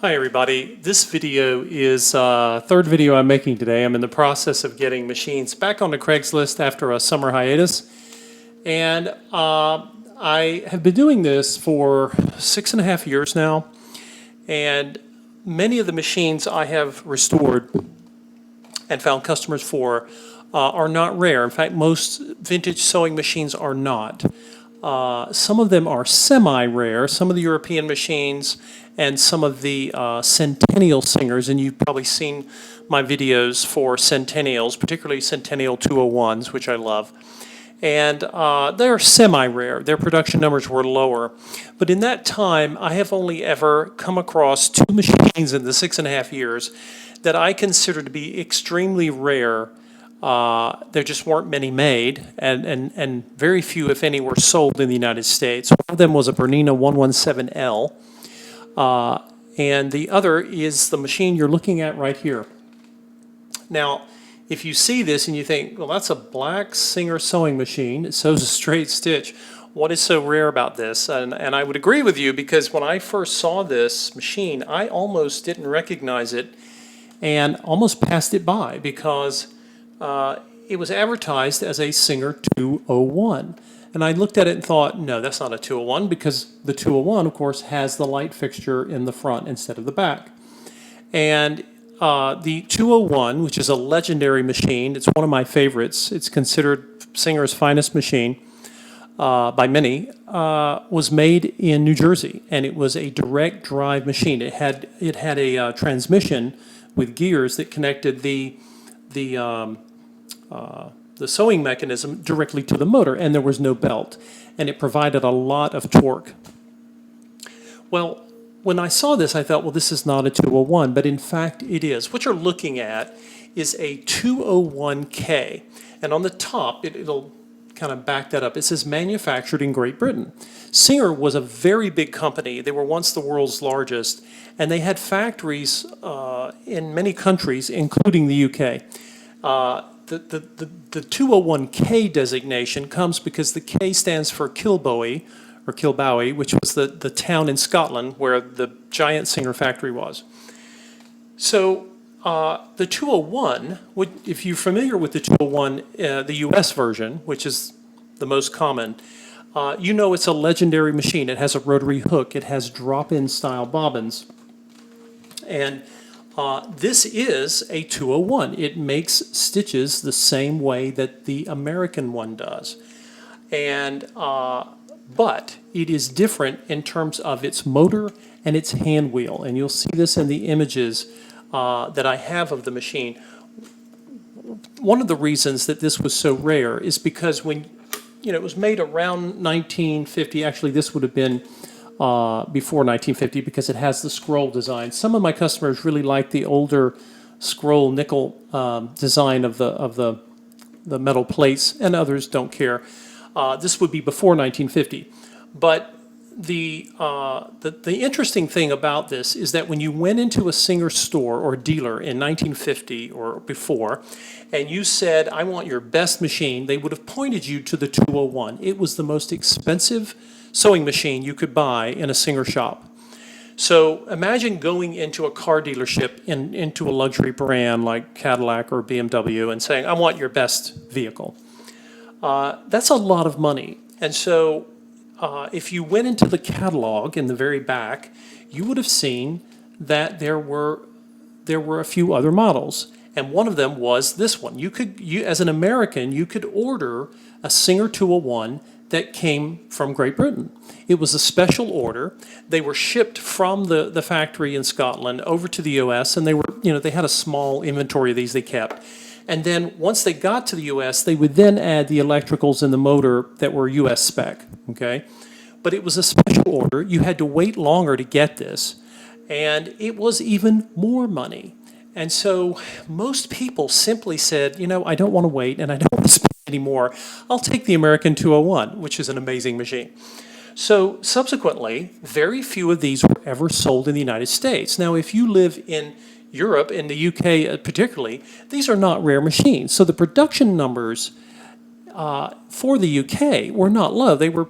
Hi everybody, this video is third video I'm making today. I'm in the process of getting machines back onto Craigslist after a summer hiatus. And I have been doing this for 6.5 years now. And many of the machines I have restored and found customers for are not rare. In fact, most vintage sewing machines are not. Some of them are semi-rare, some of the European machines and some of the Centennial Singers, and you've probably seen my videos for Centennials, particularly Centennial 201s, which I love. And they're semi-rare. Their production numbers were lower. But in that time, I have only ever come across two machines in the 6.5 years that I consider to be extremely rare. There just weren't many made, and very few, if any, were sold in the United States. One of them was a Bernina 117L, and the other is the machine you're looking at right here. Now, if you see this and you think, well, that's a black Singer sewing machine, it sews a straight stitch. What is so rare about this? And I would agree with you, because when I first saw this machine, I almost didn't recognize it and almost passed it by, because it was advertised as a Singer 201. And I looked at it and thought, no, that's not a 201, because the 201, of course, has the light fixture in the front instead of the back. And the 201, which is a legendary machine, it's one of my favorites. It's considered Singer's finest machine by many, was made in New Jersey, and it was a direct drive machine. It had a transmission with gears that connected the sewing mechanism directly to the motor, and there was no belt, and it provided a lot of torque. Well, when I saw this, I thought, well, this is not a 201, but in fact it is. What you're looking at is a 201K, and on the top, it'll kind of back that up. It says manufactured in Great Britain. Singer was a very big company. They were once the world's largest, and they had factories in many countries, including the UK. The 201K designation comes because the K stands for Kilbowie, or Kilbowie, which was the town in Scotland where the giant Singer factory was. So the 201, if you're familiar with the 201, the US version, which is the most common, you know it's a legendary machine. It has a rotary hook. It has drop-in style bobbins. And this is a 201. It makes stitches the same way that the American one does. And but it is different in terms of its motor and its hand wheel. And you'll see this in the images that I have of the machine. One of the reasons that this was so rare is because when, it was made around 1950, actually this would have been before 1950, because it has the scroll design. Some of my customers really like the older scroll nickel design of the metal plates, and others don't care. This would be before 1950. But the interesting thing about this is that when you went into a Singer store or dealer in 1950 or before, and you said, I want your best machine, they would have pointed you to the 201. It was the most expensive sewing machine you could buy in a Singer shop. So imagine going into a car dealership, into a luxury brand like Cadillac or BMW, and saying, I want your best vehicle. That's a lot of money. And so if you went into the catalog in the very back, you would have seen that there were a few other models. And one of them was this one. You as an American, you could order a Singer 201 that came from Great Britain. It was a special order. They were shipped from the factory in Scotland over to the US, and they had a small inventory of these they kept. And then once they got to the US, they would then add the electricals and the motor that were US spec, okay? But it was a special order. You had to wait longer to get this, and it was even more money. And so most people simply said, I don't want to wait, and I don't want to spend any more. I'll take the American 201, which is an amazing machine. So subsequently, very few of these were ever sold in the United States. Now, if you live in Europe, in the UK particularly, these are not rare machines. So the production numbers for the UK were not low. They were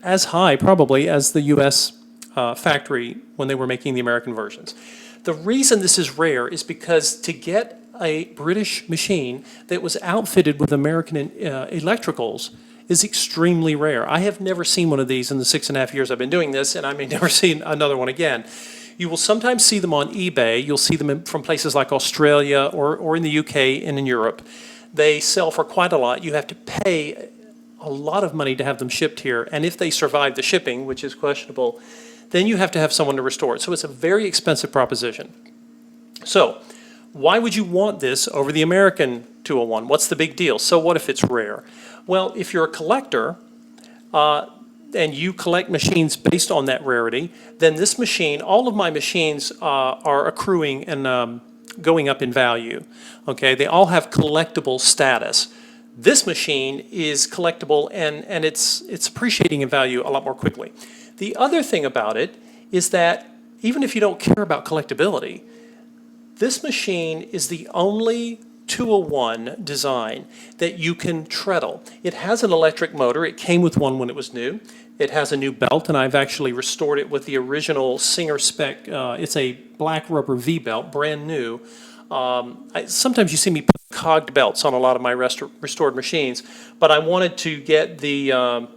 as high probably as the US factory when they were making the American versions. The reason this is rare is because to get a British machine that was outfitted with American electricals is extremely rare. I have never seen one of these in the 6.5 years I've been doing this, and I may never see another one again. You will sometimes see them on eBay. You'll see them from places like Australia or in the UK and in Europe. They sell for quite a lot. You have to pay a lot of money to have them shipped here, and if they survive the shipping, which is questionable, then you have to have someone to restore it. So it's a very expensive proposition. So why would you want this over the American 201? What's the big deal? So what if it's rare? Well, if you're a collector and you collect machines based on that rarity, then this machine, all of my machines are accruing and going up in value. Okay, they all have collectible status. This machine is collectible and it's appreciating in value a lot more quickly. The other thing about it is that even if you don't care about collectability, this machine is the only 201 design that you can treadle. It has an electric motor. It came with one when it was new. It has a new belt, and I've actually restored it with the original Singer spec. It's a black rubber V-belt, brand new. Sometimes you see me put cogged belts on a lot of my restored machines, but I wanted to get the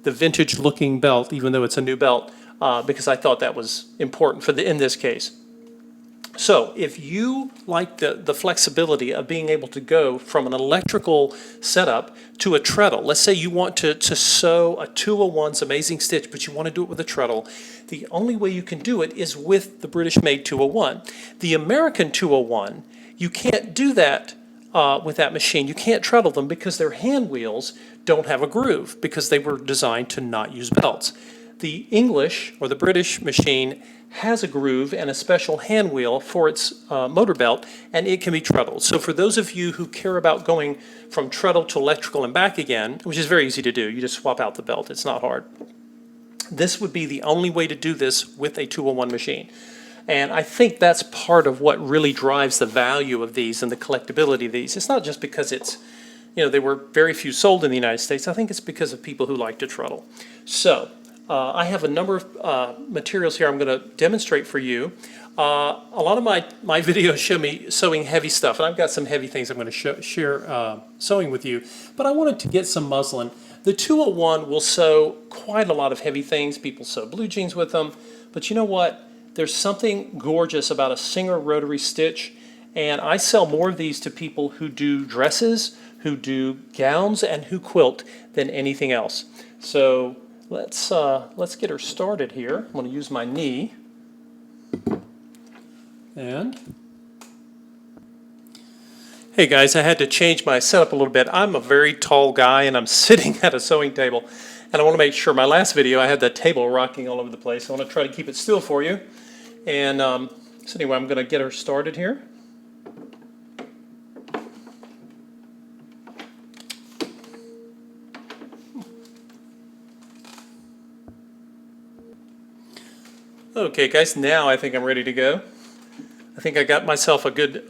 vintage-looking belt, even though it's a new belt, because I thought that was important in this case. So if you like the flexibility of being able to go from an electrical setup to a treadle, let's say you want to sew a 201's amazing stitch, but you want to do it with a treadle, the only way you can do it is with the British-made 201. The American 201, you can't do that with that machine. You can't treadle them because their hand wheels don't have a groove because they were designed to not use belts. The English or the British machine has a groove and a special hand wheel for its motor belt, and it can be treadled. So for those of you who care about going from treadle to electrical and back again, which is very easy to do, you just swap out the belt, it's not hard. This would be the only way to do this with a 201 machine. And I think that's part of what really drives the value of these and the collectability of these. It's not just because it's, they were very few sold in the United States. I think it's because of people who like to treadle. So I have a number of materials here I'm going to demonstrate for you. A lot of my videos show me sewing heavy stuff, and I've got some heavy things I'm going to share sewing with you. But I wanted to get some muslin. The 201 will sew quite a lot of heavy things. People sew blue jeans with them. But you know what? There's something gorgeous about a Singer rotary stitch, and I sell more of these to people who do dresses, who do gowns, and who quilt than anything else. So let's get her started here. I'm going to use my knee. And hey guys, I had to change my setup a little bit. I'm a very tall guy and I'm sitting at a sewing table, and I want to make sure. My last video I had the table rocking all over the place. I want to try to keep it still for you. And so anyway, I'm going to get her started here. Okay guys, now I think I'm ready to go. I think I got myself a good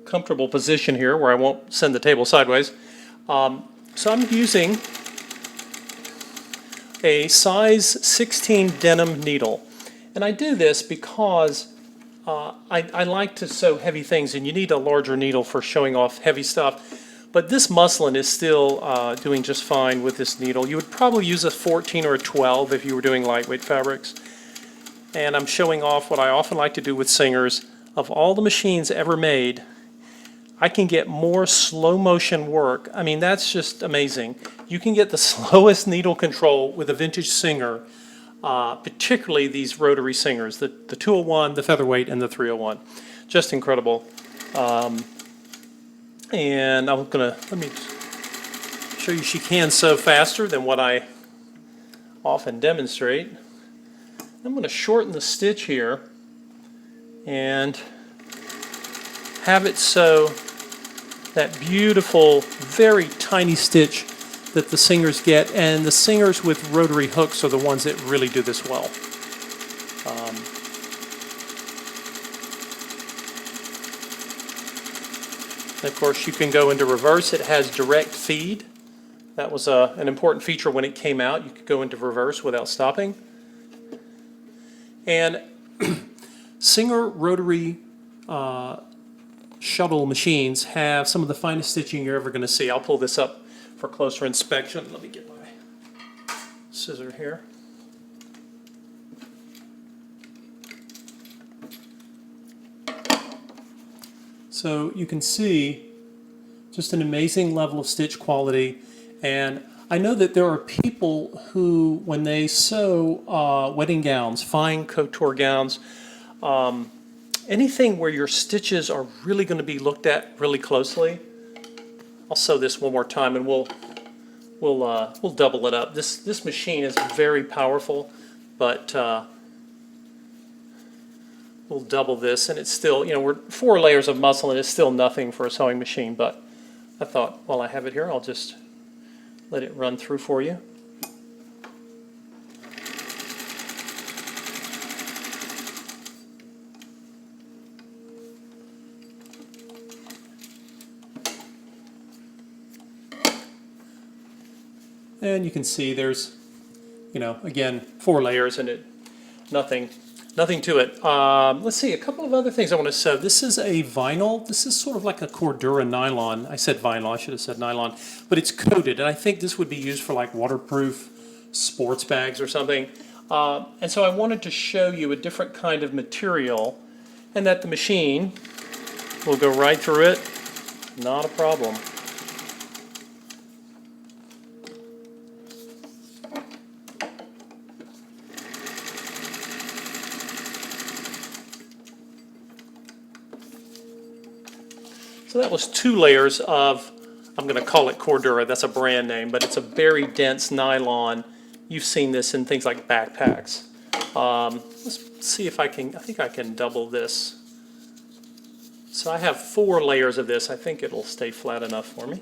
comfortable position here where I won't send the table sideways. So I'm using a size 16 denim needle. And I do this because I like to sew heavy things, and you need a larger needle for showing off heavy stuff. But this muslin is still doing just fine with this needle. You would probably use a 14 or a 12 if you were doing lightweight fabrics. And I'm showing off what I often like to do with Singers. Of all the machines ever made, I can get more slow motion work. I mean, that's just amazing. You can get the slowest needle control with a vintage Singer, particularly these rotary Singers, the 201, the featherweight, and the 301. Just incredible. And let me show you she can sew faster than what I often demonstrate. I'm going to shorten the stitch here and have it sew that beautiful, very tiny stitch that the Singers get, and the Singers with rotary hooks are the ones that really do this well. Of course, you can go into reverse. It has direct feed. That was an important feature when it came out. You could go into reverse without stopping. And Singer rotary shuttle machines have some of the finest stitching you're ever going to see. I'll pull this up for closer inspection. Let me get my scissor here. So you can see just an amazing level of stitch quality. And I know that there are people who, when they sew wedding gowns, fine couture gowns, anything where your stitches are really going to be looked at really closely. I'll sew this one more time, and we'll double it up. This machine is very powerful, but we'll double this, and it's still, we're 4 layers of muslin. It's still nothing for a sewing machine, but I thought while I have it here, I'll just let it run through for you. And you can see there's, again, 4 layers and nothing to it. Let's see, a couple of other things I want to sew. This is a vinyl. This is sort of like a Cordura nylon. I said vinyl, I should have said nylon, but it's coated, and I think this would be used for like waterproof sports bags or something. And so I wanted to show you a different kind of material, and that the machine will go right through it, not a problem. So that was 2 layers of, I'm going to call it Cordura, that's a brand name, but it's a very dense nylon. You've seen this in things like backpacks. Let's see if I think I can double this. So I have 4 layers of this. I think it'll stay flat enough for me.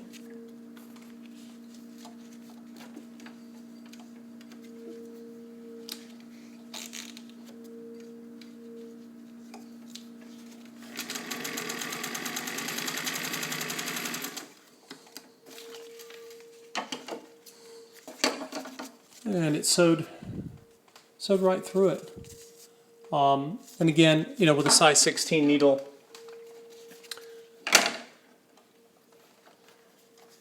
And it sewed right through it. And again, with a size 16 needle.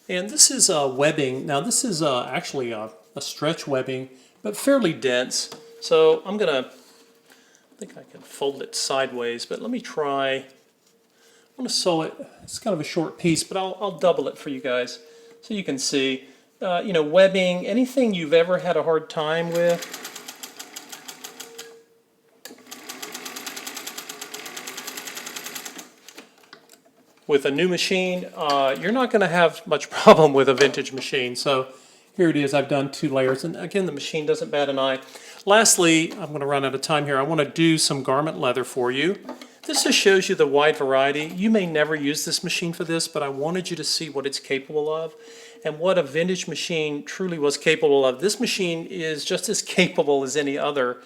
And this is webbing. Now this is actually a stretch webbing, but fairly dense. So I think I can fold it sideways, but let me try. I want to sew it. It's kind of a short piece, but I'll double it for you guys so you can see. Webbing, anything you've ever had a hard time with. With a new machine, you're not going to have much problem with a vintage machine. So here it is. I've done 2 layers, and again, the machine doesn't bat an eye. Lastly, I'm going to run out of time here. I want to do some garment leather for you. This just shows you the wide variety. You may never use this machine for this, but I wanted you to see what it's capable of and what a vintage machine truly was capable of. This machine is just as capable as any other.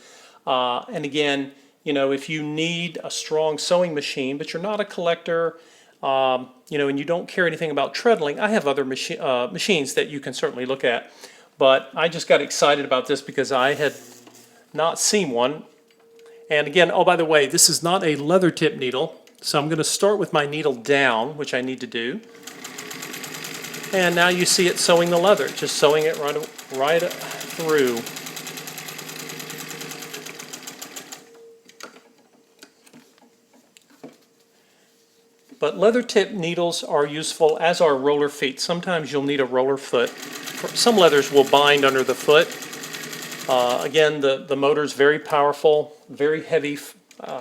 And again, if you need a strong sewing machine, but you're not a collector, and you don't care anything about treadling, I have other machines that you can certainly look at. But I just got excited about this because I had not seen one. And again, oh, by the way, this is not a leather tip needle. So I'm going to start with my needle down, which I need to do. And now you see it sewing the leather, just sewing it right through. But leather tip needles are useful, as are roller feet. Sometimes you'll need a roller foot. Some leathers will bind under the foot. Again, the motor is very powerful, very heavy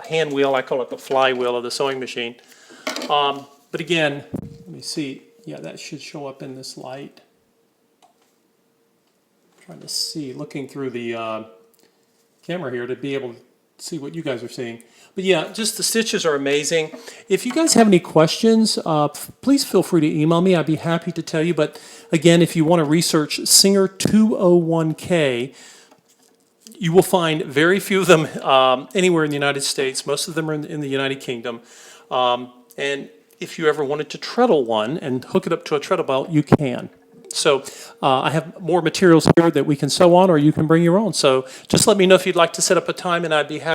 hand wheel. I call it the flywheel of the sewing machine. But again, let me see. Yeah, that should show up in this light. I'm trying to see, looking through the camera here to be able to see what you guys are seeing. But yeah, just the stitches are amazing. If you guys have any questions, please feel free to email me. I'd be happy to tell you. But again, if you want to research Singer 201K, you will find very few of them anywhere in the United States. Most of them are in the United Kingdom. And if you ever wanted to treadle one and hook it up to a treadle belt, you can. So I have more materials here that we can sew on, or you can bring your own. So just let me know if you'd like to set up a time, and I'd be happy.